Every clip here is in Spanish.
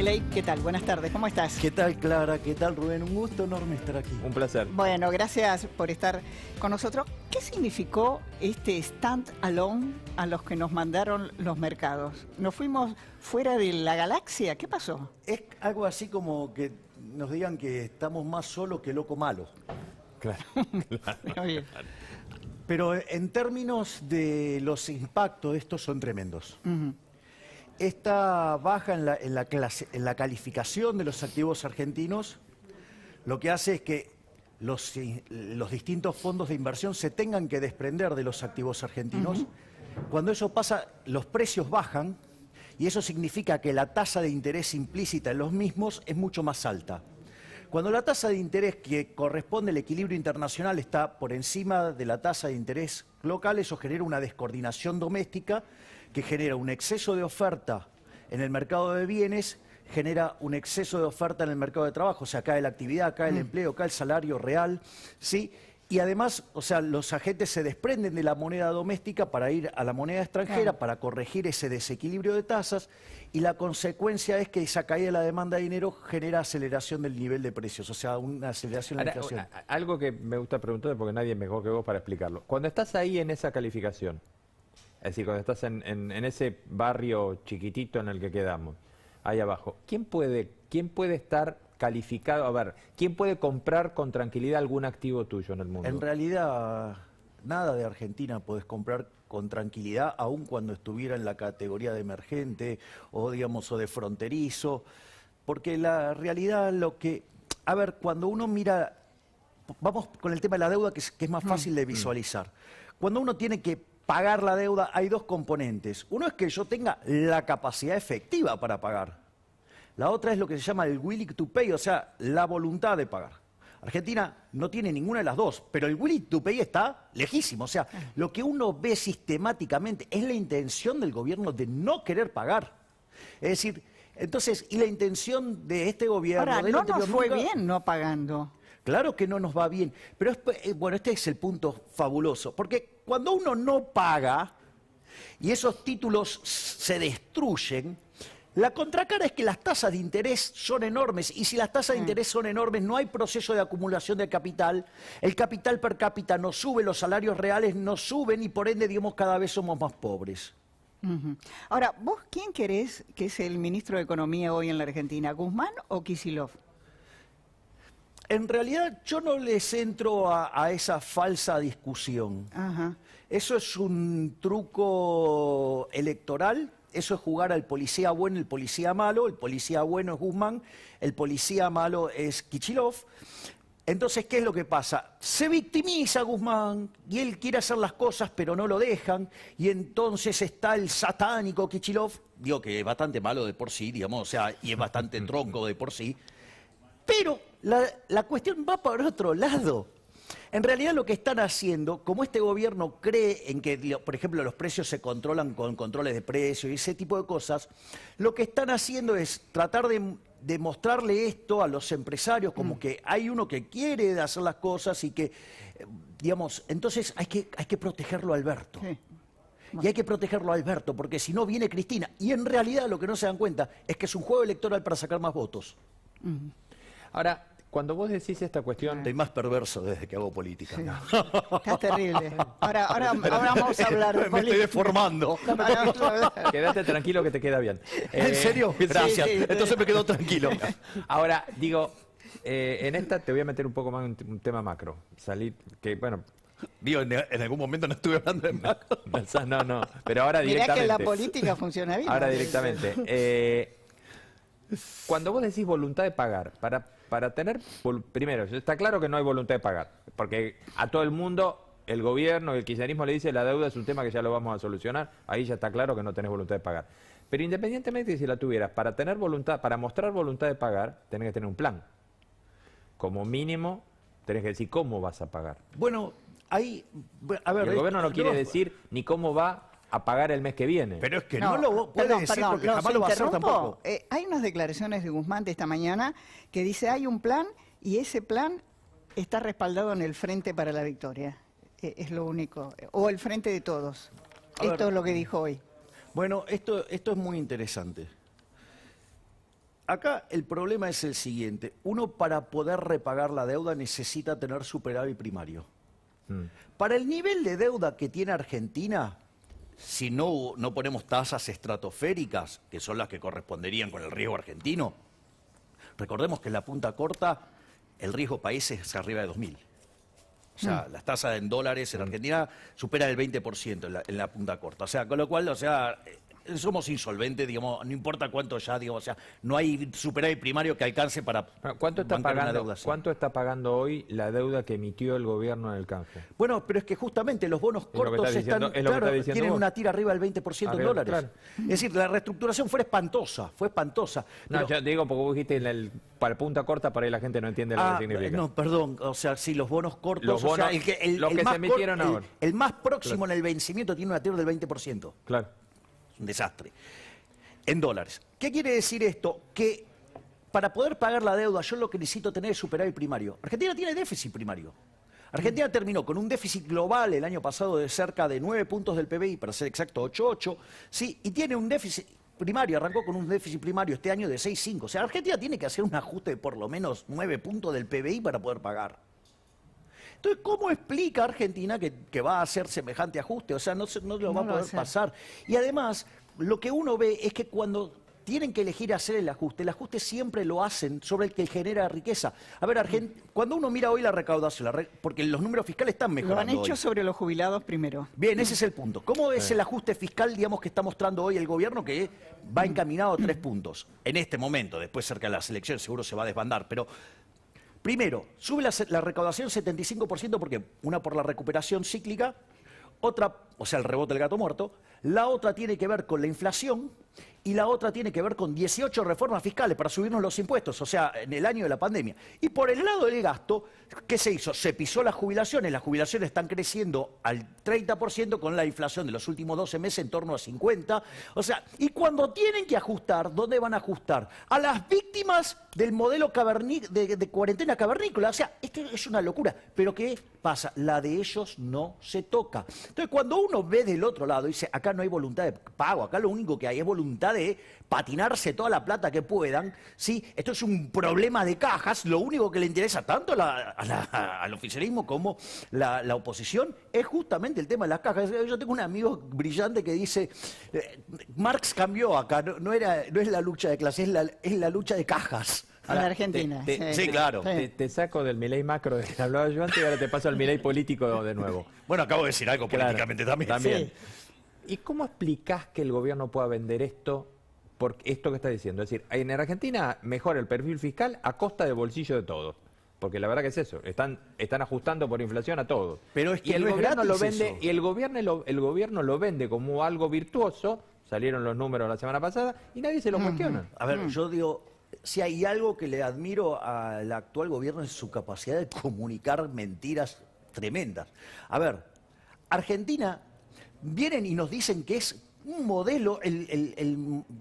Milei, ¿qué tal? Buenas tardes, ¿cómo estás? ¿Qué tal, Clara? ¿Qué tal, Rubén? Un gusto enorme estar aquí. Un placer. Bueno, gracias por estar con nosotros. ¿Qué significó este stand alone a los que nos mandaron los mercados? ¿Nos fuimos fuera de la galaxia? ¿Qué pasó? Es algo así como que nos digan que estamos más solos que loco malo. Claro. Muy bien. Pero en términos de los impactos, estos son tremendos. Esta baja en la calificación de los activos argentinos lo que hace es que los distintos fondos de inversión se tengan que desprender de los activos argentinos. Cuando eso pasa, los precios bajan y eso significa que la tasa de interés implícita en los mismos es mucho más alta. Cuando la tasa de interés que corresponde al equilibrio internacional está por encima de la tasa de interés local, eso genera una descoordinación doméstica que genera un exceso de oferta en el mercado de bienes, genera un exceso de oferta en el mercado de trabajo, o sea, cae la actividad, cae el empleo, cae el salario real, ¿sí? Y además, o sea, los agentes se desprenden de la moneda doméstica para ir a la moneda extranjera, para corregir ese desequilibrio de tasas, y la consecuencia es que esa caída de la demanda de dinero genera aceleración del nivel de precios, o sea, una aceleración de la inflación. Algo que me gusta preguntar, porque nadie es mejor que vos para explicarlo. Cuando estás ahí en esa calificación, es decir, cuando estás en ese barrio chiquitito en el que quedamos, ahí abajo, ¿quién puede estar calificado? A ver, ¿quién puede comprar con tranquilidad algún activo tuyo en el mundo? En realidad, nada de Argentina podés comprar con tranquilidad, aun cuando estuviera en la categoría de emergente o, digamos, o de fronterizo, porque la realidad a ver, cuando uno mira, vamos con el tema de la deuda, que es más fácil de visualizar. Cuando uno tiene que pagar la deuda, hay dos componentes. Uno es que yo tenga la capacidad efectiva para pagar. La otra es lo que se llama el willing to pay, o sea, la voluntad de pagar. Argentina no tiene ninguna de las dos, pero el willing to pay está lejísimo. O sea, lo que uno ve sistemáticamente es la intención del gobierno de no querer pagar. Es decir, entonces, y la intención de este gobierno... Ahora, no nos fue bien no pagando. Claro que no nos va bien, pero bueno, este es el punto fabuloso, porque cuando uno no paga y esos títulos se destruyen, la contracara es que las tasas de interés son enormes, y si las tasas de interés son enormes no hay proceso de acumulación de capital, el capital per cápita no sube, los salarios reales no suben y por ende, digamos, cada vez somos más pobres. Ahora, ¿vos quién querés que es el ministro de Economía hoy en la Argentina, Guzmán o Kicillof? En realidad yo no les entro a esa falsa discusión. Eso es un truco electoral, eso es jugar al policía bueno y el policía malo. El policía bueno es Guzmán, el policía malo es Kicillof. Entonces, ¿qué es lo que pasa? Se victimiza Guzmán y él quiere hacer las cosas pero no lo dejan, y entonces está el satánico Kicillof, digo que es bastante malo de por sí, digamos, o sea, y es bastante tronco de por sí. Pero la cuestión va por otro lado. En realidad lo que están haciendo, como este gobierno cree en que, por ejemplo, los precios se controlan con controles de precios y ese tipo de cosas, lo que están haciendo es tratar de mostrarle esto a los empresarios como que hay uno que quiere hacer las cosas y que, digamos, entonces hay que protegerlo a Alberto. Sí. Y hay que protegerlo a Alberto, porque si no viene Cristina. Y en realidad lo que no se dan cuenta es que es un juego electoral para sacar más votos. Ahora, cuando vos decís esta cuestión... Estoy más perverso desde que hago política. Sí. Está terrible. Ahora vamos a hablar de política. Me estoy deformando. Quédate tranquilo que te queda bien. ¿En serio? Gracias. Sí, sí. Entonces me quedo tranquilo. Ahora, digo, en esta te voy a meter un poco más en un tema macro. Salir, que bueno... Digo, en algún momento no estuve hablando de macro. No, pero ahora Mirá directamente. que la política funciona bien. Ahora directamente. Cuando vos decís voluntad de pagar, para tener... Primero, está claro que no hay voluntad de pagar, porque a todo el mundo, el gobierno y el kirchnerismo le dice la deuda es un tema que ya lo vamos a solucionar, ahí ya está claro que no tenés voluntad de pagar. Pero independientemente de si la tuvieras, para tener voluntad, para mostrar voluntad de pagar, tenés que tener un plan. Como mínimo, tenés que decir cómo vas a pagar. Bueno, ahí... A ver, Y el gobierno no quiere decir ni cómo va a pagar el mes que viene. Pero es que no lo puede decir porque jamás lo va a hacer tampoco. Hay unas declaraciones de Guzmán de esta mañana que dice hay un plan y ese plan está respaldado en el Frente para la Victoria. Es lo único. O el Frente de Todos. Esto es lo que dijo hoy. Bueno, esto es muy interesante. acá el problema es el siguiente. Uno para poder repagar la deuda necesita tener superávit primario. Para el nivel de deuda que tiene Argentina, si no ponemos tasas estratosféricas, que son las que corresponderían con el riesgo argentino, recordemos que en la punta corta el riesgo país es arriba de 2.000. O sea, las tasas en dólares en Argentina superan el 20% en la punta corta. O sea, con lo cual, o sea, somos insolventes, digamos, no importa cuánto ya, digamos, o sea, no hay superávit primario que alcance para ¿Cuánto está bancar una pagando, deuda así. ¿Cuánto está pagando hoy la deuda que emitió el gobierno en el canje? Bueno, pero es que justamente los bonos Es lo que cortos estás diciendo- están, es lo que claro, estás diciendo tienen vos. una tira arriba del 20% en Arriba, dólares. claro. Es decir, la reestructuración fue espantosa, No, Pero- yo digo porque vos dijiste para punta corta, para ahí la gente no entiende lo que significa. no, perdón, o sea, sí, los bonos cortos, Los o sea, bonos- los que más se emitieron ahora. el más próximo en el vencimiento tiene una tira del 20%. Claro. Es un desastre. En dólares. ¿Qué quiere decir esto? Que para poder pagar la deuda yo lo que necesito tener es superávit primario. Argentina tiene déficit primario. Argentina terminó con un déficit global el año pasado de cerca de 9 puntos del PBI, para ser exacto 8,8, sí, y tiene un déficit primario, arrancó con un déficit primario este año de 6,5. O sea, Argentina tiene que hacer un ajuste de por lo menos 9 puntos del PBI para poder pagar. Entonces, ¿cómo explica Argentina que va a hacer semejante ajuste? O sea, no lo va a poder pasar. Y además, lo que uno ve es que cuando tienen que elegir hacer el ajuste siempre lo hacen sobre el que genera riqueza. A ver, cuando uno mira hoy la recaudación, porque los números fiscales están Lo mejorando han hecho hoy. sobre los jubilados primero. Bien, ese es el punto. ¿Cómo es el ajuste fiscal, digamos, que está mostrando hoy el gobierno que va encaminado a 3 puntos? En este momento, después cerca de las elecciones seguro se va a desbandar, pero primero, sube la recaudación 75% porque una por la recuperación cíclica, otra, o sea, el rebote del gato muerto, la otra tiene que ver con la inflación y la otra tiene que ver con 18 reformas fiscales para subirnos los impuestos, o sea, en el año de la pandemia. Y por el lado del gasto, ¿qué se hizo? Se pisó las jubilaciones están creciendo al 30% con la inflación de los últimos 12 meses en torno a 50%. O sea, y cuando tienen que ajustar, ¿dónde van a ajustar? A las víctimas del modelo de cuarentena cavernícola. O sea, esto es una locura. Pero ¿qué pasa? La de ellos no se toca. Entonces, cuando uno ve del otro lado, dice, acá no hay voluntad de pago, acá lo único que hay es voluntad de patinarse toda la plata que puedan, ¿sí? Esto es un problema de cajas, lo único que le interesa tanto al oficialismo como la oposición es justamente el tema de las cajas. Yo tengo un amigo brillante que dice, Marx cambió acá, no es la lucha de clases, es la lucha de cajas. En la Argentina. Sí, claro. Te saco del Milei macro de que hablaba yo antes y ahora te paso al Milei político de nuevo. Bueno, acabo de decir algo Claro, políticamente también. También. ¿Y cómo explicás que el gobierno pueda vender esto por esto que está diciendo? Es decir, en Argentina mejora el perfil fiscal a costa del bolsillo de todos. Porque la verdad que es eso, están ajustando por inflación a todos. Pero es que y el no es gobierno lo gratis vende, eso. y el gobierno lo vende como algo virtuoso, salieron los números la semana pasada, y nadie se lo cuestiona. A ver, yo digo, si hay algo que le admiro al actual gobierno es su capacidad de comunicar mentiras tremendas. A ver, Argentina vienen y nos dicen que es un modelo,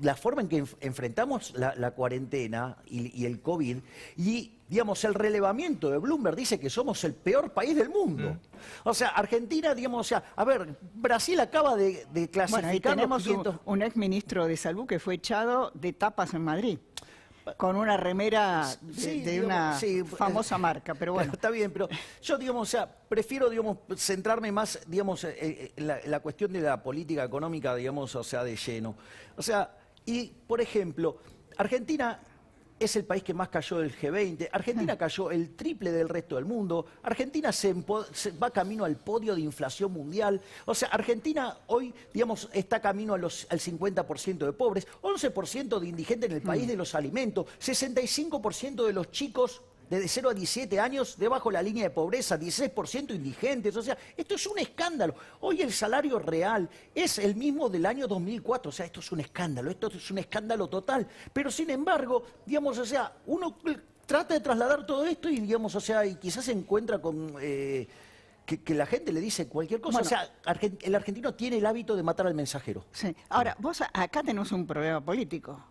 la forma en que enfrentamos la cuarentena y el COVID, y digamos, el relevamiento de Bloomberg dice que somos el peor país del mundo. O sea, Argentina, digamos, o sea, a ver, Brasil acaba de clasificar. Bueno, ahí tenemos 500... un ex ministro de Salud que fue echado de tapas en Madrid, con una remera Sí, de digamos, una sí, famosa marca, pero bueno. Está bien, pero yo, digamos, o sea, prefiero, digamos, centrarme más, digamos, en la cuestión de la política económica, digamos, o sea, de lleno. O sea, y, por ejemplo, Argentina es el país que más cayó del G20. Argentina cayó el triple del resto del mundo. Argentina se va camino al podio de inflación mundial. O sea, Argentina hoy, digamos, está camino al 50% de pobres, 11% de indigentes en el país de los alimentos, 65% de los chicos de 0 a 17 años debajo de la línea de pobreza, 16% indigentes. O sea, esto es un escándalo. Hoy el salario real es el mismo del año 2004. O sea, esto es un escándalo total. Pero sin embargo, digamos, o sea, uno trata de trasladar todo esto y, digamos, o sea, y quizás se encuentra con... Que la gente le dice cualquier cosa. Bueno, o sea, el argentino tiene el hábito de matar al mensajero. Sí. Ahora, vos acá tenés un problema político.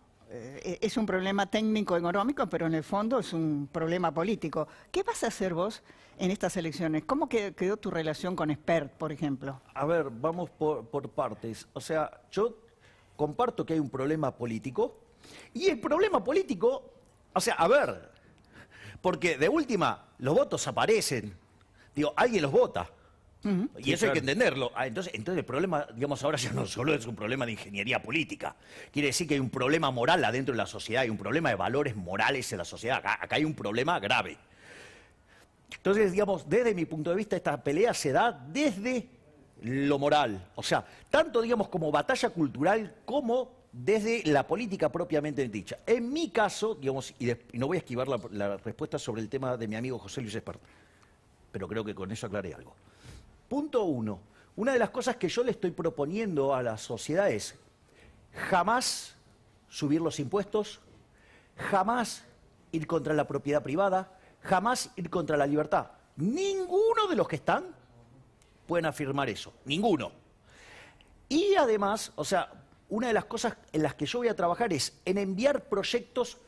Es un problema técnico-económico, pero en el fondo es un problema político. ¿Qué vas a hacer vos en estas elecciones? ¿Cómo quedó tu relación con Spert, por ejemplo? A ver, vamos por partes. O sea, yo comparto que hay un problema político. Y el problema político, o sea, a ver, porque de última, los votos aparecen. Digo, alguien los vota. Y sí, eso hay que claro. entenderlo. Entonces el problema, digamos, ahora ya no solo es un problema de ingeniería política. Quiere decir que hay un problema moral adentro de la sociedad, hay un problema de valores morales en la sociedad. Acá hay un problema grave. Entonces, digamos, desde mi punto de vista, esta pelea se da desde lo moral. O sea, tanto, digamos, como batalla cultural como desde la política propiamente dicha. En mi caso, digamos, y no voy a esquivar la respuesta sobre el tema de mi amigo José Luis Espert, pero creo que con eso aclaré algo. Punto 1. Una de las cosas que yo le estoy proponiendo a la sociedad es jamás subir los impuestos, jamás ir contra la propiedad privada, jamás ir contra la libertad. Ninguno de los que están pueden afirmar eso. Ninguno. Y además, o sea, una de las cosas en las que yo voy a trabajar es en enviar proyectos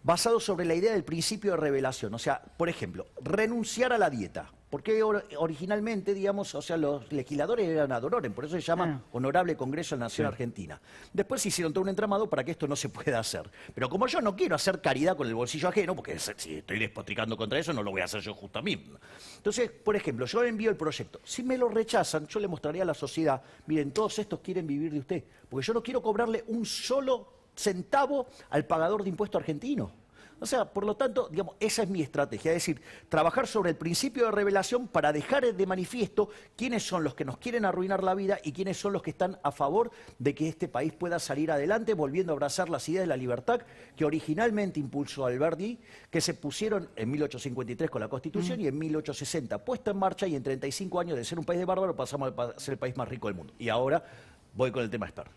basados sobre la idea del principio de revelación. O sea, por ejemplo, renunciar a la dieta. Porque originalmente, digamos, o sea, los legisladores eran ad honorem, por eso se llama Honorable Congreso de la Nación Argentina. Después se hicieron todo un entramado para que esto no se pueda hacer. Pero como yo no quiero hacer caridad con el bolsillo ajeno, porque si estoy despotricando contra eso, no lo voy a hacer yo justo a mí. Entonces, por ejemplo, yo envío el proyecto. Si me lo rechazan, yo le mostraría a la sociedad, miren, todos estos quieren vivir de usted, porque yo no quiero cobrarle un solo centavo al pagador de impuesto argentino. O sea, por lo tanto, digamos, esa es mi estrategia, es decir, trabajar sobre el principio de revelación para dejar de manifiesto quiénes son los que nos quieren arruinar la vida y quiénes son los que están a favor de que este país pueda salir adelante, volviendo a abrazar las ideas de la libertad que originalmente impulsó Alberti, que se pusieron en 1853 con la Constitución y en 1860 puesta en marcha, y en 35 años de ser un país de bárbaro pasamos a ser el país más rico del mundo. Y ahora voy con el tema Espert.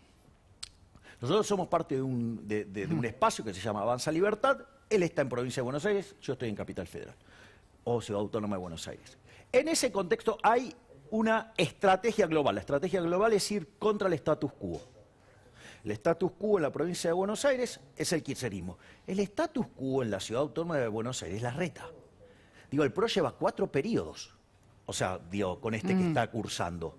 Nosotros somos parte de un espacio que se llama Avanza Libertad. Él está en Provincia de Buenos Aires, yo estoy en Capital Federal, o Ciudad Autónoma de Buenos Aires. En ese contexto hay una estrategia global. La estrategia global es ir contra el status quo. El status quo en la Provincia de Buenos Aires es el kirchnerismo. El status quo en la Ciudad Autónoma de Buenos Aires es la reta. Digo, el PRO lleva 4 periodos, o sea, digo, con este que está cursando.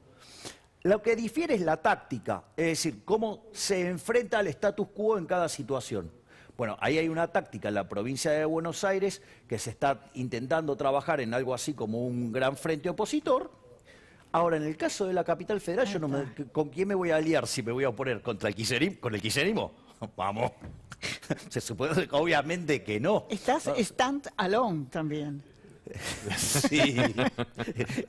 Lo que difiere es la táctica, es decir, cómo se enfrenta al status quo en cada situación. Bueno, ahí hay una táctica en la provincia de Buenos Aires que se está intentando trabajar en algo así como un gran frente opositor. Ahora, en el caso de la Capital Federal, yo no ¿con quién me voy a aliar si me voy a oponer contra el kirchnerismo? ¿Con el kirchnerismo? Vamos. Se supone obviamente que no. Estás stand alone también. Sí,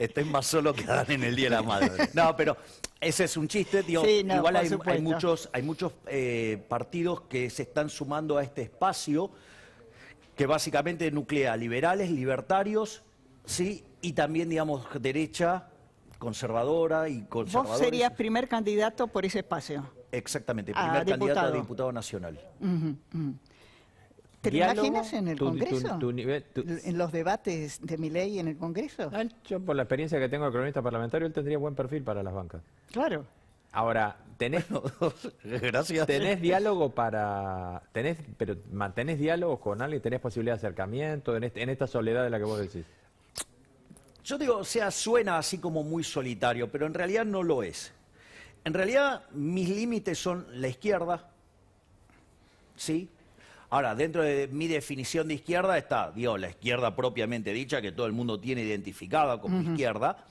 estoy más solo que Adán en el Día de la Madre. No, pero ese es un chiste, digo, Sí, no, igual por hay supuesto. muchos partidos que se están sumando a este espacio que básicamente nuclea liberales, libertarios, sí, y también, digamos, derecha, conservadora y conservadores. Vos serías primer candidato por ese espacio. Exactamente, a primer candidato a diputado. diputado nacional. ¿Te lo Diálogo, imaginas en el tu Congreso? nivel, ¿En los debates de Milei en el Congreso? Yo, por la experiencia que tengo de cronista parlamentario, él tendría buen perfil para las bancas. Claro. Ahora, Gracias. tenés diálogo pero mantenés diálogo con alguien, tenés posibilidad de acercamiento en esta soledad de la que vos decís. Yo digo, o sea, suena así como muy solitario, pero en realidad no lo es. En realidad, mis límites son la izquierda, ¿sí? Ahora, dentro de mi definición de izquierda está, digo, la izquierda propiamente dicha, que todo el mundo tiene identificada como izquierda,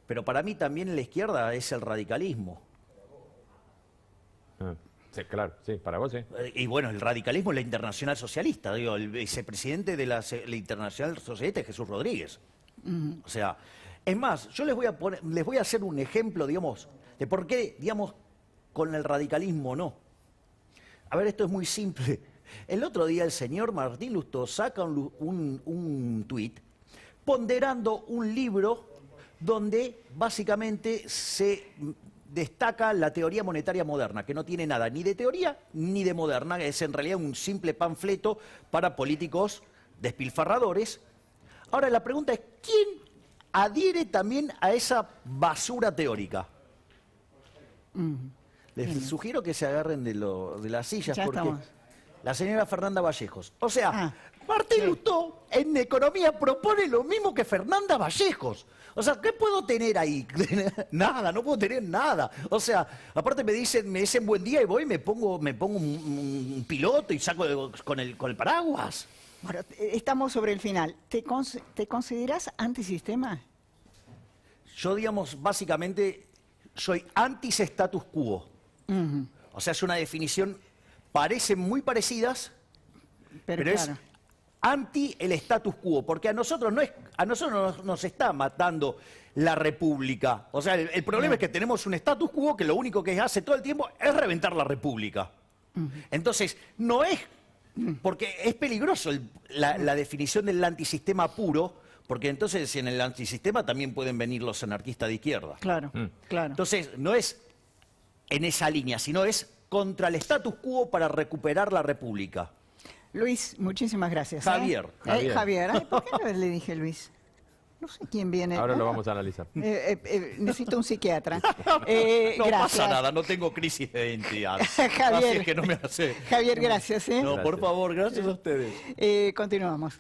pero para mí también la izquierda es el radicalismo. Sí, claro, sí, para vos sí. Y bueno, el radicalismo es la Internacional Socialista, digo, el vicepresidente de la Internacional Socialista es Jesús Rodríguez. O sea, es más, yo les voy a hacer un ejemplo, digamos, de por qué, digamos, con el radicalismo no. A ver, esto es muy simple. El otro día el señor Martín Lustó saca un tuit ponderando un libro donde básicamente se destaca la teoría monetaria moderna, que no tiene nada ni de teoría ni de moderna, es en realidad un simple panfleto para políticos despilfarradores. Ahora la pregunta es, ¿quién adhiere también a esa basura teórica? Les sugiero que se agarren de las sillas Ya porque... estamos. la señora Fernanda Vallejos. O sea, Ah, Martín sí. Lustó en economía propone lo mismo que Fernanda Vallejos. O sea, ¿qué puedo tener ahí? Nada, no puedo tener nada. O sea, aparte me dicen buen día y voy y me pongo un piloto y saco con el paraguas. Bueno, estamos sobre el final. ¿Te consideras antisistema? Yo, digamos, básicamente soy anti-status quo. Ujú. O sea, es una definición, parecen muy parecidas, pero claro. es anti el status quo, porque a nosotros nos está matando la república. O sea, el problema es que tenemos un status quo que lo único que hace todo el tiempo es reventar la república. Entonces, no es, porque es peligroso la definición del antisistema puro, porque entonces en el antisistema también pueden venir los anarquistas de izquierda. Claro, claro. Entonces, no es en esa línea, sino es contra el status quo para recuperar la república. Luis, muchísimas gracias. Javier. Javier. Ay, ¿por qué no le dije Luis? No sé quién viene. Ahora lo vamos a analizar. Necesito un psiquiatra. No Gracias. pasa nada, no tengo crisis de identidad. Javier. Así es que no me hace. Javier, gracias. No, por favor, gracias a ustedes. Continuamos.